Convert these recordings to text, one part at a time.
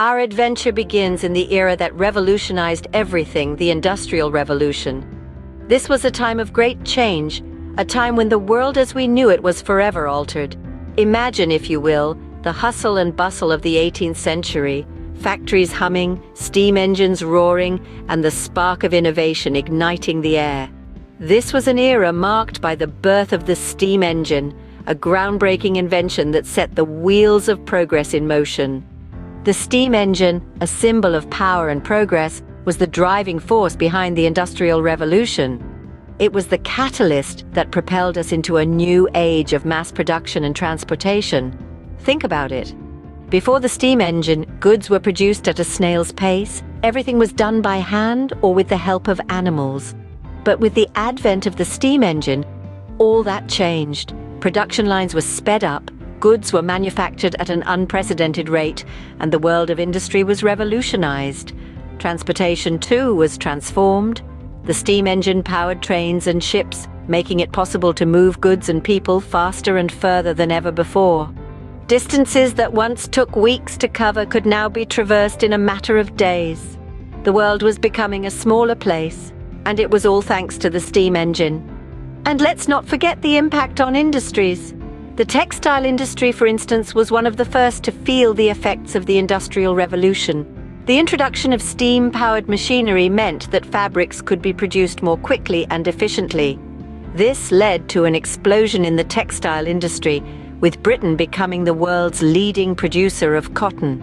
Our adventure begins in the era that revolutionized everything, the Industrial Revolution. This was a time of great change, a time when the world as we knew it was forever altered. Imagine, if you will, the hustle and bustle of the 18th century, factories humming, steam engines roaring, and the spark of innovation igniting the air. This was an era marked by the birth of the steam engine, a groundbreaking invention that set the wheels of progress in motion. The steam engine, a symbol of power and progress, was the driving force behind the Industrial Revolution. It was the catalyst that propelled us into a new age of mass production and transportation. Think about it. Before the steam engine, goods were produced at a snail's pace. Everything was done by hand or with the help of animals. But with the advent of the steam engine, all that changed. Production lines were sped up, goods were manufactured at an unprecedented rate, and the world of industry was revolutionized. Transportation, too, was transformed. The steam engine powered trains and ships, making it possible to move goods and people faster and further than ever before. Distances that once took weeks to cover could now be traversed in a matter of days. The world was becoming a smaller place, and it was all thanks to the steam engine. And let's not forget the impact on industries. The textile industry, for instance, was one of the first to feel the effects of the Industrial Revolution. The introduction of steam-powered machinery meant that fabrics could be produced more quickly and efficiently. This led to an explosion in the textile industry, with Britain becoming the world's leading producer of cotton.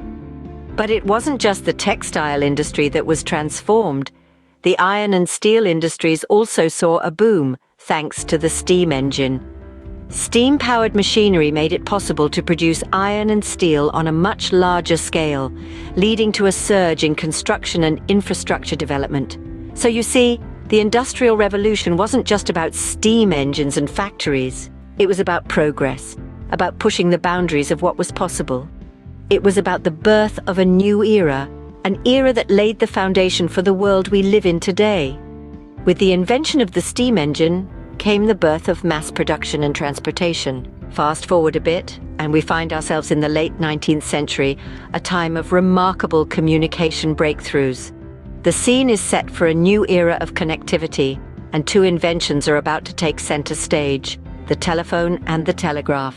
But it wasn't just the textile industry that was transformed. The iron and steel industries also saw a boom, thanks to the steam engine. Steam-powered machinery made it possible to produce iron and steel on a much larger scale, leading to a surge in construction and infrastructure development. So you see, the Industrial Revolution wasn't just about steam engines and factories. It was about progress, about pushing the boundaries of what was possible. It was about the birth of a new era, an era that laid the foundation for the world we live in today. With the invention of the steam engine came the birth of mass production and transportation. Fast forward a bit, and we find ourselves in the late 19th century, a time of remarkable communication breakthroughs. The scene is set for a new era of connectivity, and two inventions are about to take center stage: the telephone and the telegraph.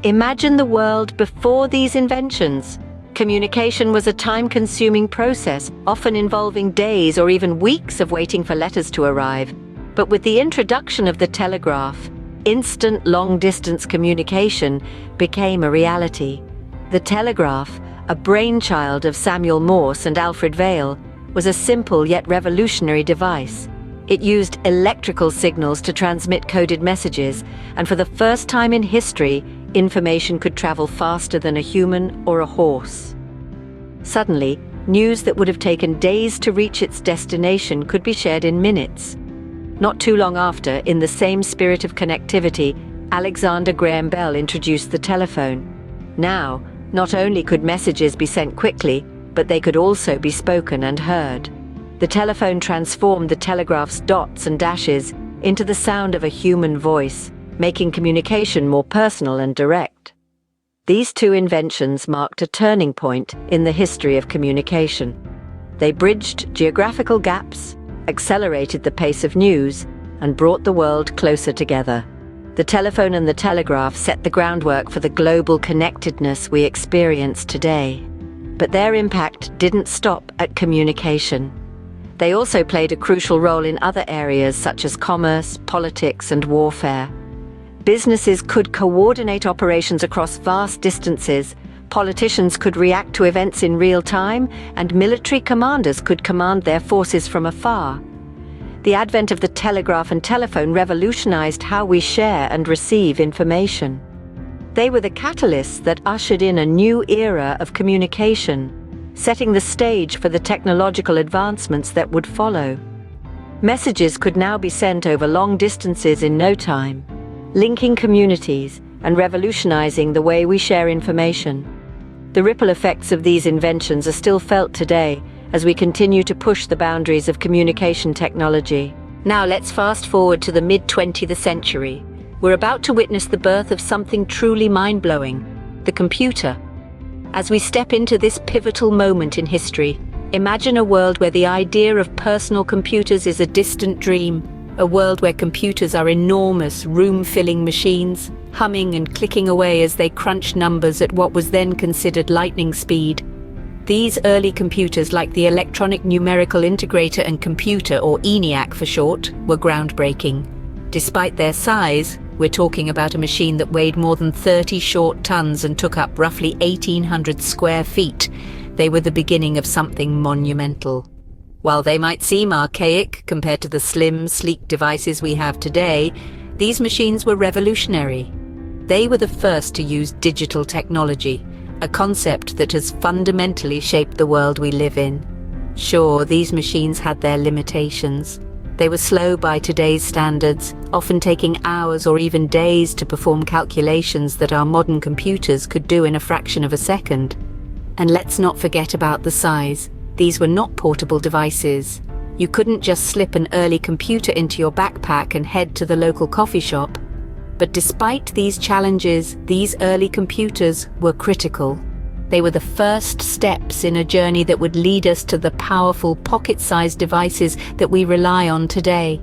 Imagine the world before these inventions. Communication was a time-consuming process, often involving days or even weeks of waiting for letters to arrive. But with the introduction of the telegraph, instant long-distance communication became a reality. The telegraph, a brainchild of Samuel Morse and Alfred Vail, was a simple yet revolutionary device. It used electrical signals to transmit coded messages, and for the first time in history, information could travel faster than a human or a horse. Suddenly, news that would have taken days to reach its destination could be shared in minutes. Not too long after, in the same spirit of connectivity, Alexander Graham Bell introduced the telephone. Now, not only could messages be sent quickly, but they could also be spoken and heard. The telephone transformed the telegraph's dots and dashes into the sound of a human voice, making communication more personal and direct. These two inventions marked a turning point in the history of communication. They bridged geographical gaps, accelerated the pace of news, and brought the world closer together. The telephone and the telegraph set the groundwork for the global connectedness we experience today. But their impact didn't stop at communication. They also played a crucial role in other areas such as commerce, politics, and warfare. Businesses could coordinate operations across vast distances, politicians could react to events in real time, and military commanders could command their forces from afar. The advent of the telegraph and telephone revolutionized how we share and receive information. They were the catalysts that ushered in a new era of communication, setting the stage for the technological advancements that would follow. Messages could now be sent over long distances in no time, linking communities and revolutionizing the way we share information. The ripple effects of these inventions are still felt today as we continue to push the boundaries of communication technology. Now let's fast forward to the mid-20th century. We're about to witness the birth of something truly mind-blowing: the computer. As we step into this pivotal moment in history, imagine a world where the idea of personal computers is a distant dream, a world where computers are enormous, room-filling machines, humming and clicking away as they crunch numbers at what was then considered lightning speed. These early computers, like the Electronic Numerical Integrator and Computer, or ENIAC for short, were groundbreaking. Despite their size, we're talking about a machine that weighed more than 30 short tons and took up roughly 1,800 square feet. They were the beginning of something monumental. While they might seem archaic compared to the slim, sleek devices we have today, these machines were revolutionary. They were the first to use digital technology, a concept that has fundamentally shaped the world we live in. Sure, these machines had their limitations. They were slow by today's standards, often taking hours or even days to perform calculations that our modern computers could do in a fraction of a second. And let's not forget about the size. These were not portable devices. You couldn't just slip an early computer into your backpack and head to the local coffee shop. But despite these challenges, these early computers were critical. They were the first steps in a journey that would lead us to the powerful pocket-sized devices that we rely on today.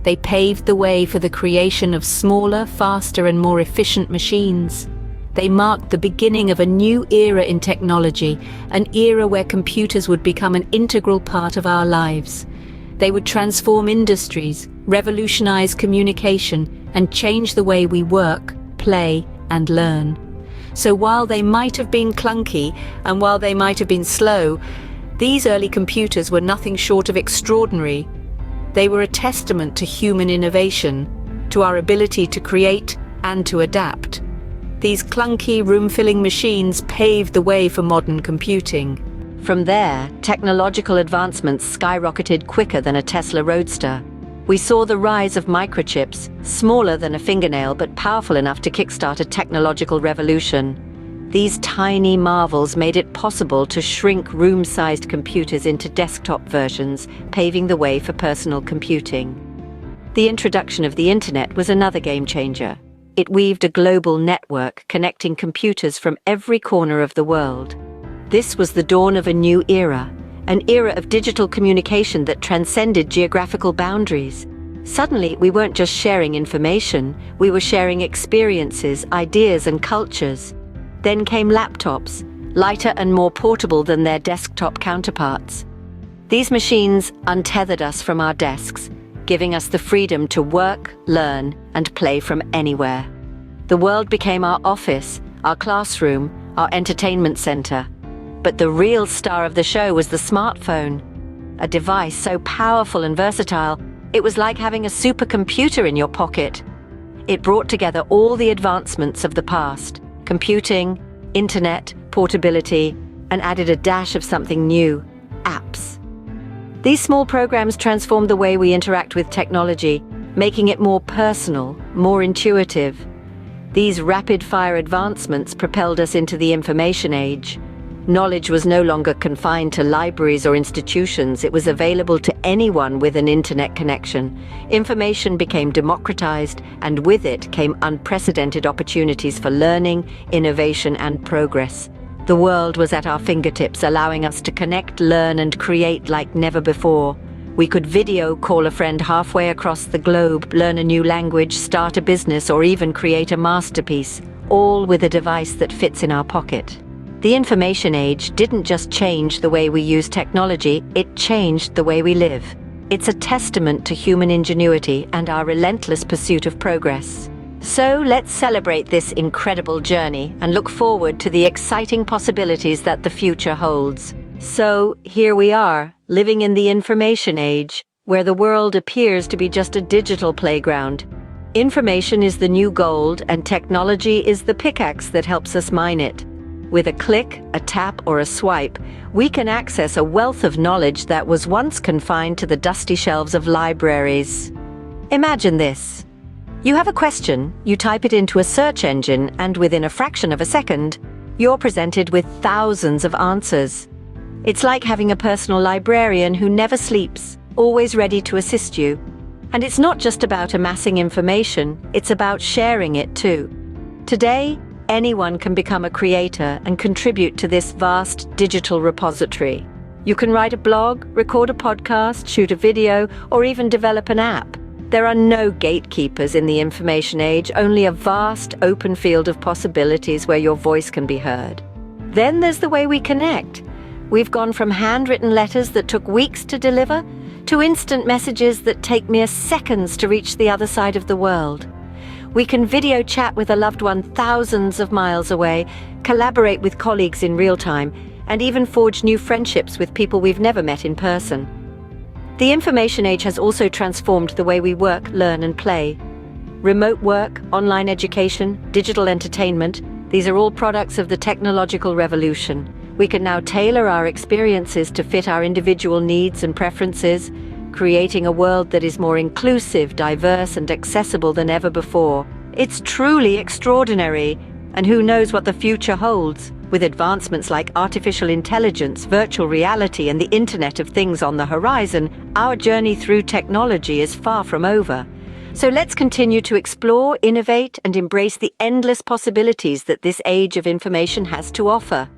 They paved the way for the creation of smaller, faster, and more efficient machines. They marked the beginning of a new era in technology, an era where computers would become an integral part of our lives. They would transform industries, revolutionize communication, and change the way we work, play, and learn. So while they might have been clunky, and while they might have been slow, these early computers were nothing short of extraordinary. They were a testament to human innovation, to our ability to create and to adapt. These clunky, room-filling machines paved the way for modern computing. From there, technological advancements skyrocketed quicker than a Tesla Roadster. We saw the rise of microchips, smaller than a fingernail but powerful enough to kickstart a technological revolution. These tiny marvels made it possible to shrink room-sized computers into desktop versions, paving the way for personal computing. The introduction of the internet was another game-changer. It weaved a global network connecting computers from every corner of the world. This was the dawn of a new era, an era of digital communication that transcended geographical boundaries. Suddenly, we weren't just sharing information, we were sharing experiences, ideas, and cultures. Then came laptops, lighter and more portable than their desktop counterparts. These machines untethered us from our desks, giving us the freedom to work, learn, and play from anywhere. The world became our office, our classroom, our entertainment center. But the real star of the show was the smartphone, a device so powerful and versatile, it was like having a supercomputer in your pocket. It brought together all the advancements of the past, computing, internet, portability, and added a dash of something new, apps. These small programs transformed the way we interact with technology, making it more personal, more intuitive. These rapid-fire advancements propelled us into the information age. Knowledge was no longer confined to libraries or institutions. It was available to anyone with an internet connection. Information became democratized, and with it came unprecedented opportunities for learning, innovation, and progress. The world was at our fingertips, allowing us to connect, learn, and create like never before. We could video call a friend halfway across the globe, learn a new language, start a business, or even create a masterpiece, all with a device that fits in our pocket. The information age didn't just change the way we use technology, it changed the way we live. It's a testament to human ingenuity and our relentless pursuit of progress. So let's celebrate this incredible journey and look forward to the exciting possibilities that the future holds. So here we are, living in the information age, where the world appears to be just a digital playground. Information is the new gold, and technology is the pickaxe that helps us mine it. With a click, a tap, or a swipe, we can access a wealth of knowledge that was once confined to the dusty shelves of libraries. Imagine this. You have a question, you type it into a search engine, and within a fraction of a second, you're presented with thousands of answers. It's like having a personal librarian who never sleeps, always ready to assist you. And it's not just about amassing information, it's about sharing it too. Today, anyone can become a creator and contribute to this vast digital repository. You can write a blog, record a podcast, shoot a video, or even develop an app. There are no gatekeepers in the information age, only a vast open field of possibilities where your voice can be heard. Then there's the way we connect. We've gone from handwritten letters that took weeks to deliver to instant messages that take mere seconds to reach the other side of the world. We can video chat with a loved one thousands of miles away, collaborate with colleagues in real time, and even forge new friendships with people we've never met in person. The information age has also transformed the way we work, learn, and play. Remote work, online education, digital entertainment, these are all products of the technological revolution. We can now tailor our experiences to fit our individual needs and preferences, creating a world that is more inclusive, diverse, and accessible than ever before. It's truly extraordinary, and who knows what the future holds? With advancements like artificial intelligence, virtual reality, and the Internet of Things on the horizon, our journey through technology is far from over. So let's continue to explore, innovate, and embrace the endless possibilities that this age of information has to offer.